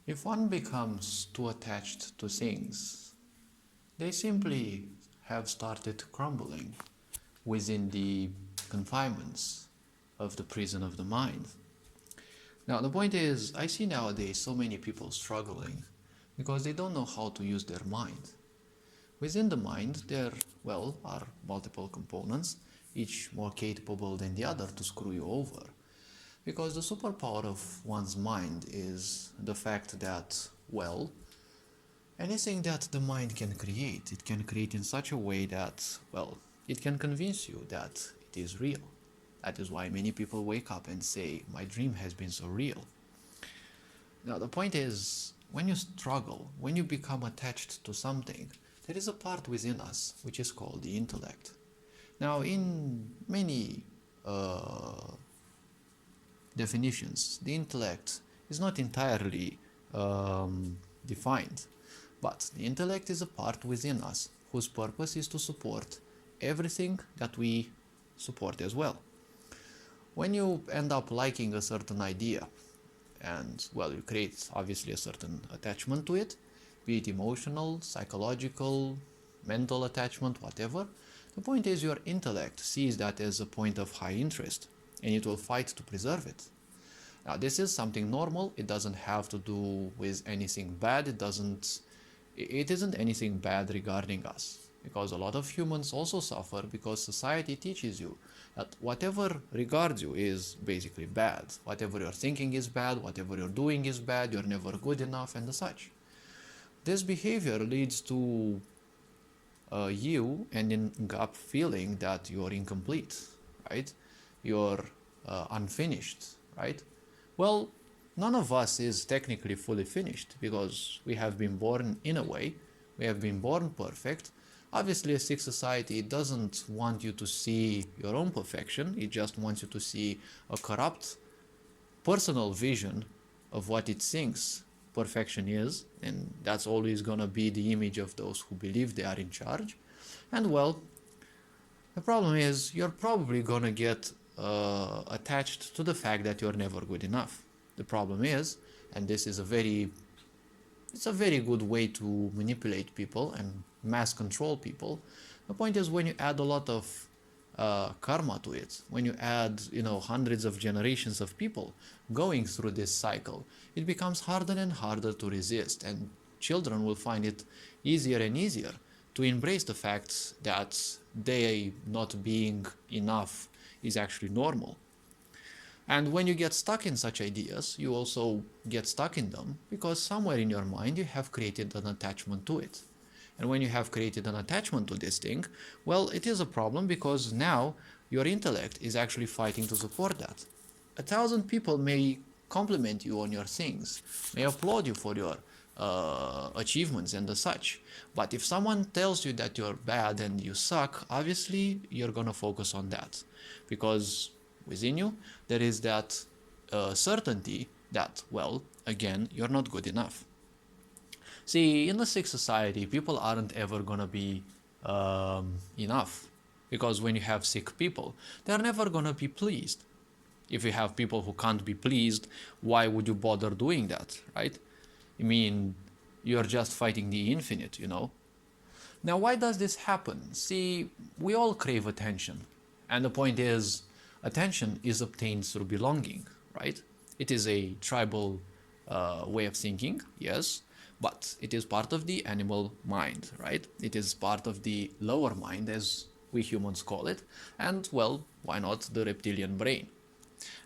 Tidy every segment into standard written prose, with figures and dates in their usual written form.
If one becomes too attached to things, they simply have started crumbling within the confinements of the prison of the mind. Now, the point is, I see nowadays so many people struggling because they don't know how to use their mind. Within the mind, there, well, are multiple components, each more capable than the other to screw you over. Because the superpower of one's mind is the fact that, well, anything that the mind can create, it can create in such a way that, well, it can convince you that it is real. That is why many people wake up and say, my dream has been so real. Now, the point is, when you struggle, when you become attached to something, there is a part within us which is called the intellect. Now, in many definitions, the intellect is not entirely defined, but the intellect is a part within us whose purpose is to support everything that we support as well. When you end up liking a certain idea, and well, you create obviously a certain attachment to it, be it emotional, psychological, mental attachment, whatever, the point is your intellect sees that as a point of high interest and it will fight to preserve it. Now, this is something normal. It doesn't have to do with anything bad. It isn't anything bad regarding us, because a lot of humans also suffer because society teaches you that whatever regards you is basically bad. Whatever you're thinking is bad, whatever you're doing is bad, you're never good enough, and such. This behavior leads to you ending up feeling that you're incomplete, right? You're unfinished, right? Well, none of us is technically fully finished because we have been born in a way, we have been born perfect. Obviously, a sick society doesn't want you to see your own perfection, it just wants you to see a corrupt personal vision of what it thinks perfection is, and that's always gonna be the image of those who believe they are in charge. And well, the problem is you're probably gonna get attached to the fact that you're never good enough. The problem is, and this is it's a very good way to manipulate people and mass control people. The point is, when you add a lot of karma to it, when you add, hundreds of generations of people going through this cycle, it becomes harder and harder to resist, and children will find it easier and easier to embrace the fact that they not being enough is actually normal. And when you get stuck in such ideas, you also get stuck in them because somewhere in your mind you have created an attachment to it. And when you have created an attachment to this thing, well, it is a problem because now your intellect is actually fighting to support that. 1,000 people may compliment you on your things, may applaud you for your achievements and such. But if someone tells you that you're bad and you suck, obviously you're gonna focus on that because within you there is that certainty that, well, again, you're not good enough. See, in a sick society, people aren't ever gonna be enough, because when you have sick people, they're never gonna be pleased. If you have people who can't be pleased, why would you bother doing that, right? I mean, you're just fighting the infinite, Now, why does this happen? See, we all crave attention. And the point is, attention is obtained through belonging, right? It is a tribal way of thinking, yes, but it is part of the animal mind, right? It is part of the lower mind, as we humans call it, and, well, why not the reptilian brain?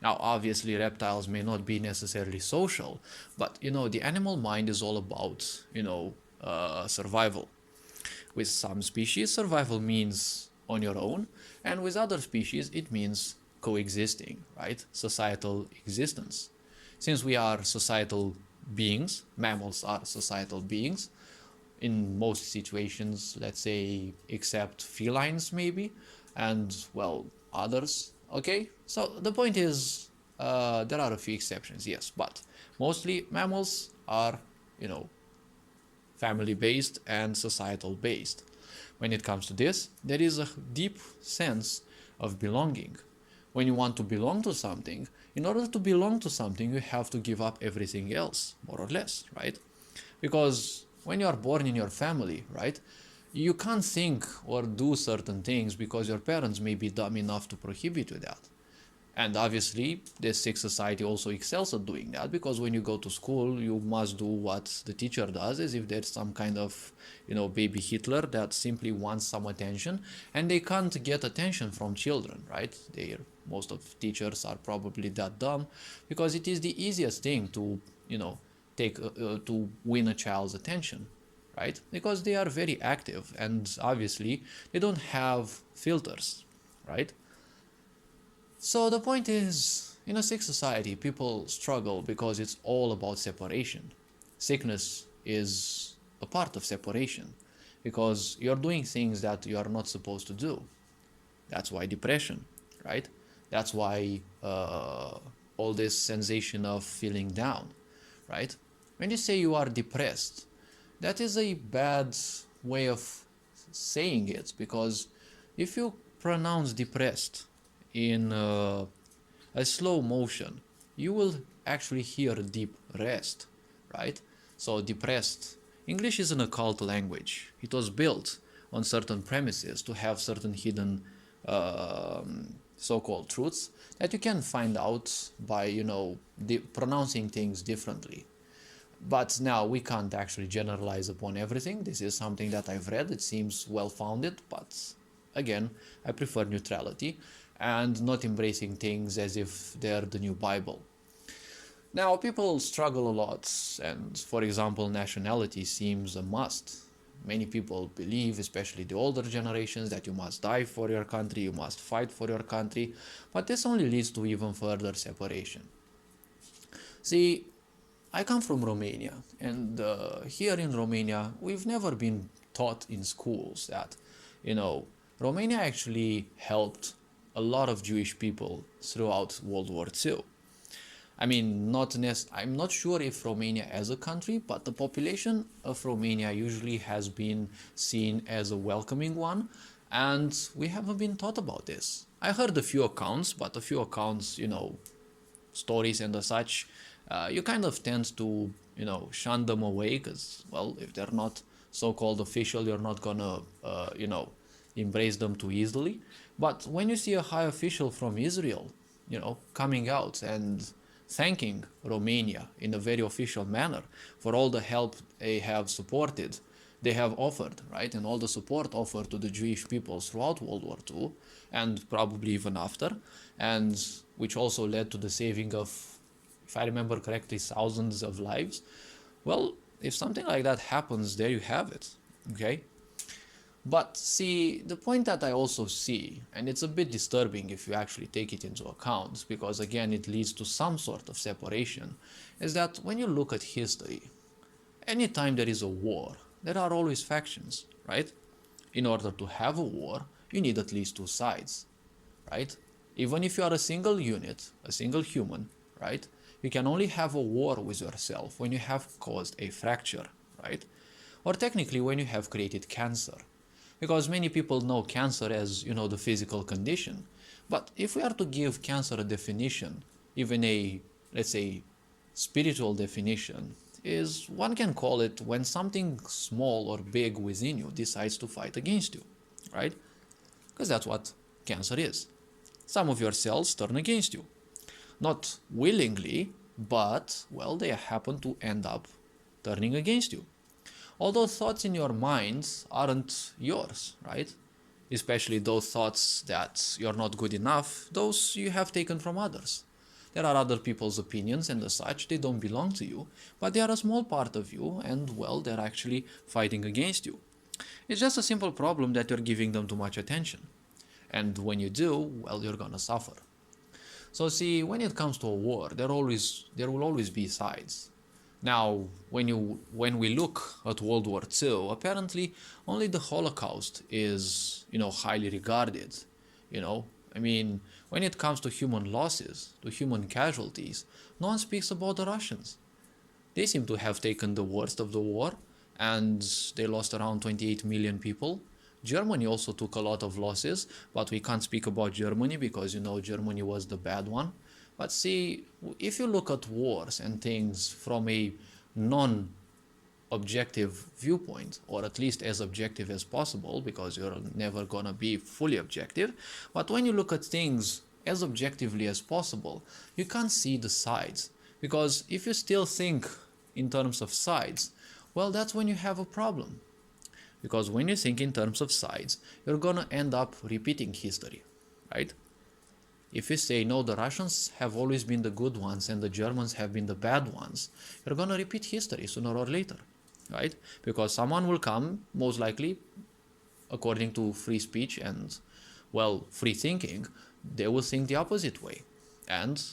Now, obviously, reptiles may not be necessarily social, but, the animal mind is all about, survival. With some species, survival means on your own, and with other species, it means coexisting, right? Societal existence. Since we are societal beings, mammals are societal beings, in most situations, let's say, except felines maybe, and, well, others, okay? So the point is, there are a few exceptions, yes, but mostly mammals are, family-based and societal-based. When it comes to this, there is a deep sense of belonging. When you want to belong to something, In order to belong to something, you have to give up everything else, more or less, right? Because when you are born in your family, right, you can't think or do certain things because your parents may be dumb enough to prohibit you that. And obviously, this sick society also excels at doing that, because when you go to school, you must do what the teacher does, as if there's some kind of, baby Hitler that simply wants some attention, and they can't get attention from children, right? Most of teachers are probably that dumb, because it is the easiest thing to, to win a child's attention, right? Because they are very active, and obviously they don't have filters, right? So the point is, in a sick society, people struggle because it's all about separation. Sickness is a part of separation, because you're doing things that you are not supposed to do. That's why depression, right? That's why all this sensation of feeling down, right? When you say you are depressed, that is a bad way of saying it, because if you pronounce depressed in a slow motion, you will actually hear deep rest, right? So depressed. English is an occult language. It was built on certain premises to have certain hidden so-called truths that you can find out by, pronouncing things differently. But now we can't actually generalize upon everything. This is something that I've read. It seems well-founded, but again, I prefer neutrality and not embracing things as if they're the new Bible. Now, people struggle a lot, and for example, nationality seems a must. Many people believe, especially the older generations, that you must die for your country, you must fight for your country, but this only leads to even further separation. See, I come from Romania, and here in Romania, we've never been taught in schools that, Romania actually helped a lot of Jewish people throughout World War II. I mean, I'm not sure if Romania as a country, but the population of Romania usually has been seen as a welcoming one, and we haven't been taught about this. I heard a few accounts, but a few accounts, stories and such, you kind of tend to, shun them away, because, well, if they're not so-called official, you're not gonna, embrace them too easily. But when you see a high official from Israel, coming out and thanking Romania in a very official manner for all the help they have offered, right? And all the support offered to the Jewish people throughout World War II, and probably even after, and which also led to the saving of, if I remember correctly, thousands of lives. Well, if something like that happens, there you have it, okay? But see, the point that I also see, and it's a bit disturbing if you actually take it into account, because again it leads to some sort of separation, is that when you look at history, anytime there is a war, there are always factions, right? In order to have a war, you need at least two sides, right? Even if you are a single unit, a single human, right? You can only have a war with yourself when you have caused a fracture, right? Or technically when you have created cancer. Because many people know cancer as, the physical condition. But if we are to give cancer a definition, even a, let's say, spiritual definition, is one can call it when something small or big within you decides to fight against you, right? Because that's what cancer is. Some of your cells turn against you. Not willingly, but, well, they happen to end up turning against you. All those thoughts in your mind aren't yours, right? Especially those thoughts that you're not good enough, those you have taken from others. There are other people's opinions and as such, they don't belong to you, but they are a small part of you and, well, they're actually fighting against you. It's just a simple problem that you're giving them too much attention. And when you do, well, you're gonna suffer. So see, when it comes to a war, there will always be sides. Now, when we look at World War II, apparently only the Holocaust is, highly regarded. I mean, when it comes to human losses, to human casualties, no one speaks about the Russians. They seem to have taken the worst of the war, and they lost around 28 million people. Germany also took a lot of losses, but we can't speak about Germany because, Germany was the bad one. But see, if you look at wars and things from a non objective viewpoint, or at least as objective as possible, because you're never gonna be fully objective, but when you look at things as objectively as possible, you can't see the sides. Because if you still think in terms of sides, well, that's when you have a problem. Because when you think in terms of sides, you're gonna end up repeating history, right? If you say, no, the Russians have always been the good ones and the Germans have been the bad ones, you're gonna repeat history sooner or later, right? Because someone will come, most likely, according to free speech and, well, free thinking, they will think the opposite way. And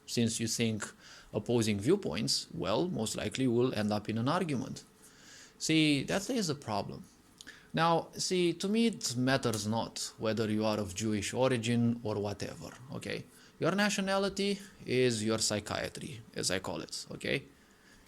since you think opposing viewpoints, well, most likely will end up in an argument. See, that is a problem. Now, see, to me it matters not whether you are of Jewish origin or whatever, okay? Your nationality is your psychiatry, as I call it, okay?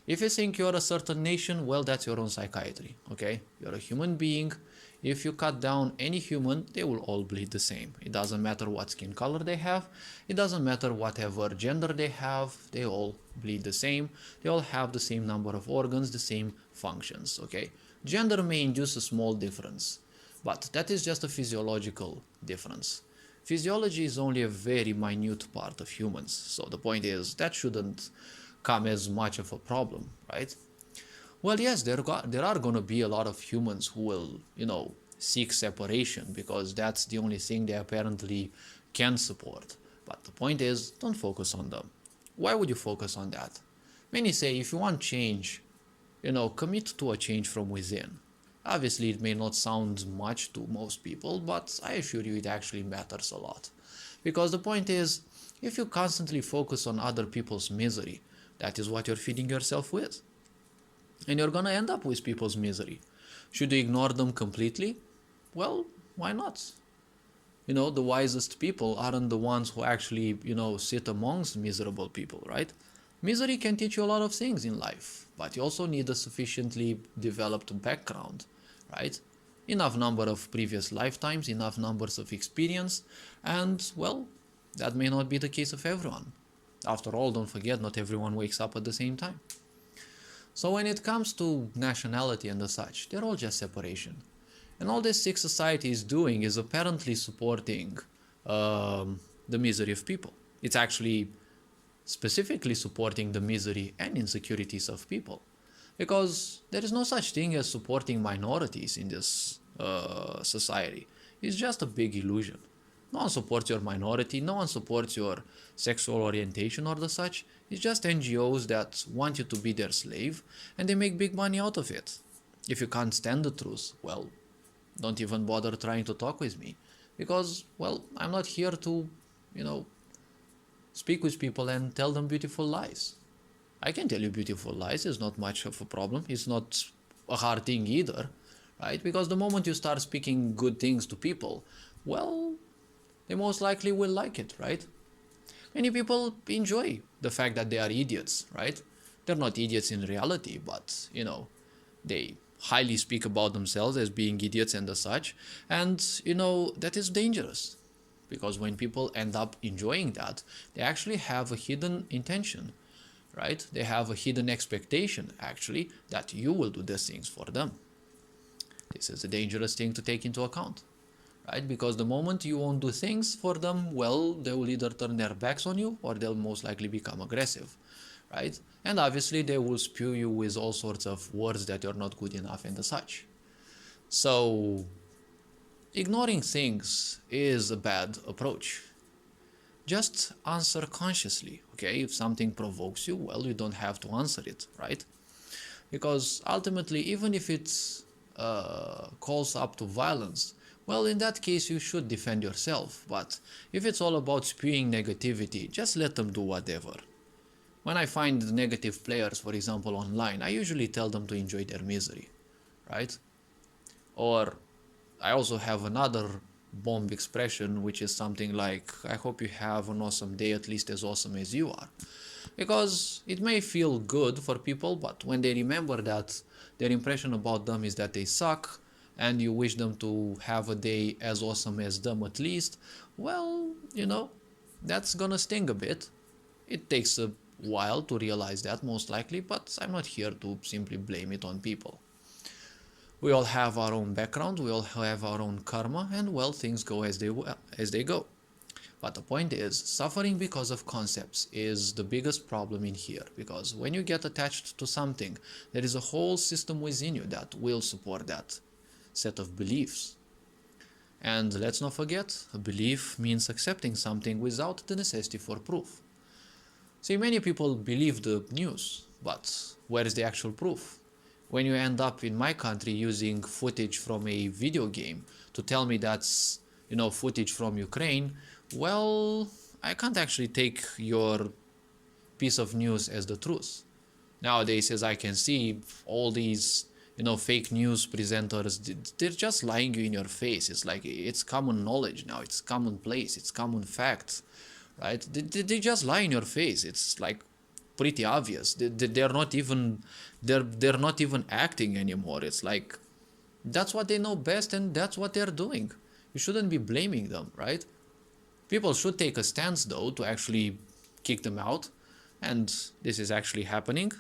If you think you're a certain nation, well, that's your own psychiatry, okay? You're a human being. If you cut down any human, they will all bleed the same. It doesn't matter what skin color they have. It doesn't matter whatever gender they have. They all bleed the same. They all have the same number of organs, the same functions, okay? Gender may induce a small difference, but that is just a physiological difference. Physiology is only a very minute part of humans, so the point is that shouldn't come as much of a problem, right? Well, yes, there are going to be a lot of humans who will, seek separation because that's the only thing they apparently can support. But the point is, don't focus on them. Why would you focus on that? Many say if you want change, commit to a change from within. Obviously, it may not sound much to most people, but I assure you it actually matters a lot. Because the point is, if you constantly focus on other people's misery, that is what you're feeding yourself with. And you're gonna end up with people's misery. Should you ignore them completely? Well, why not? The wisest people aren't the ones who actually, sit amongst miserable people, right? Misery can teach you a lot of things in life, but you also need a sufficiently developed background, right? Enough number of previous lifetimes, enough numbers of experience, and, well, that may not be the case of everyone. After all, don't forget, not everyone wakes up at the same time. So when it comes to nationality and the such, they're all just separation. And all this sick society is doing is apparently supporting the misery of people. It's actually specifically supporting the misery and insecurities of people. Because there is no such thing as supporting minorities in this society. It's just a big illusion. No one supports your minority, no one supports your sexual orientation or the such. It's just NGOs that want you to be their slave and they make big money out of it. If you can't stand the truth, well, don't even bother trying to talk with me. Because, well, I'm not here to, speak with people and tell them beautiful lies. I can tell you beautiful lies, it's not much of a problem. It's not a hard thing either, right? Because the moment you start speaking good things to people, well, they most likely will like it, right? Many people enjoy the fact that they are idiots, right? They're not idiots in reality, but, they highly speak about themselves as being idiots and the such. And, that is dangerous. Because when people end up enjoying that, they actually have a hidden intention, right? They have a hidden expectation, actually, that you will do these things for them. This is a dangerous thing to take into account, right? Because the moment you won't do things for them, well, they will either turn their backs on you or they'll most likely become aggressive, right? And obviously they will spew you with all sorts of words that you're not good enough and the such. So ignoring things is a bad approach. Just answer consciously, okay? If something provokes you, well, you don't have to answer it, right? Because ultimately, even if it calls up to violence, well, in that case, you should defend yourself. But if it's all about spewing negativity, just let them do whatever. When I find negative players, for example, online, I usually tell them to enjoy their misery, right? Or I also have another bomb expression, which is something like, I hope you have an awesome day, at least as awesome as you are. Because it may feel good for people, but when they remember that their impression about them is that they suck, and you wish them to have a day as awesome as them at least, well, that's gonna sting a bit. It takes a while to realize that, most likely, but I'm not here to simply blame it on people. We all have our own background, we all have our own karma, and well, things go as they go. But the point is, suffering because of concepts is the biggest problem in here, because when you get attached to something, there is a whole system within you that will support that set of beliefs. And let's not forget, a belief means accepting something without the necessity for proof. See, many people believe the news, but where is the actual proof? When you end up in my country using footage from a video game to tell me that's, footage from Ukraine, well, I can't actually take your piece of news as the truth. Nowadays, as I can see, all these, fake news presenters, they're just lying you in your face. It's like, it's common knowledge now, it's commonplace, it's common fact, right? They just lie in your face. It's like pretty obvious. They're not even acting anymore. It's like, that's what they know best and that's what they're doing. You shouldn't be blaming them, right? People should take a stance, though, to actually kick them out, and this is actually happening.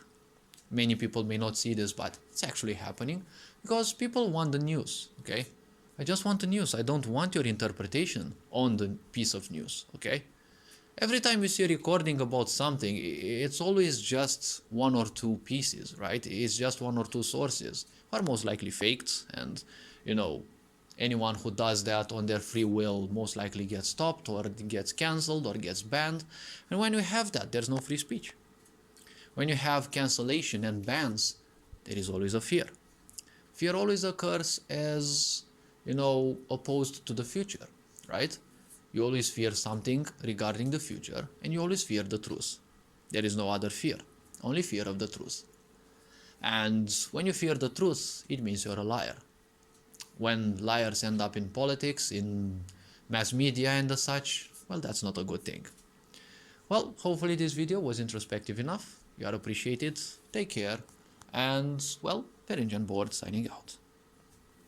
Many people may not see this, but it's actually happening, because people want the news, okay? I just want the news. I don't want your interpretation on the piece of news, okay? Every time you see a recording about something, it's always just one or two pieces, right? It's just one or two sources, are most likely faked, and, anyone who does that on their free will most likely gets stopped or gets cancelled or gets banned. And when you have that, there's no free speech. When you have cancellation and bans, there is always a fear. Fear always occurs as, opposed to the future, right? You always fear something regarding the future, and you always fear the truth. There is no other fear, only fear of the truth. And when you fear the truth, it means you're a liar. When liars end up in politics, in mass media and the such, well, that's not a good thing. Well, hopefully this video was introspective enough. You are appreciated. Take care. And, well, Perenjan Board signing out.